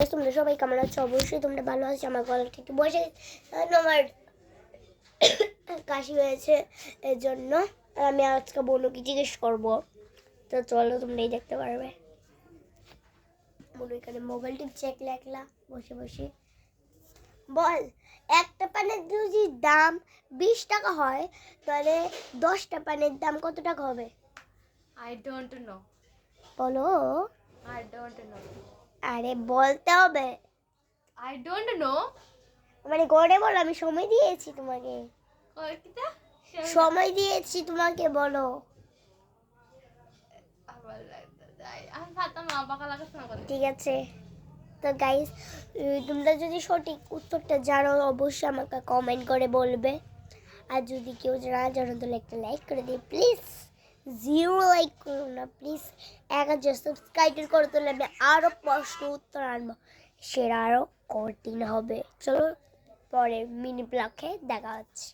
তোমরা সবাই কেমন আছো? অবশ্যই তোমরা ভালো আছো। আমার গলাটা একটু বসে আমার কাশি হয়েছে, এর জন্য আমি আজকে বনুকে জিজ্ঞেস করবো। তো চলো, তোমরাই দেখতে পারবে। বনু এখানে মোবাইল টিপছে একলা একলা বসে বসে। বল, একটা পানের যদি দাম 20 টাকা হয়, তাহলে 10টা পানের দাম কত টাকা হবে? I don't know. বলো। I don't know. আরে বলতে হবে। I don't know. মানে গড়ে বলো, আমি সময় দিয়েছি তোমাকে। কিতা? সময় দিয়েছি তোমাকে, বলো। আমি ফাতাম না বাকা লাগাছ না করে। ঠিক আছে। তো গাইস, তোমরা যদি সঠিক উত্তরটা জানো অবশ্যই আমাকে কমেন্ট করে বলবে। আর যদি কেউ না জানো তাহলে একটা লাইক করে দিই প্লিজ। 0 লাইক করো না প্লিজ, 1000 সাবস্ক্রাইবার করে তুললে আমি আরও প্রশ্ন উত্তর আনবো, সেটা আরও কঠিন হবে। চলো, পরে মিনি ব্লগে দেখা হচ্ছে।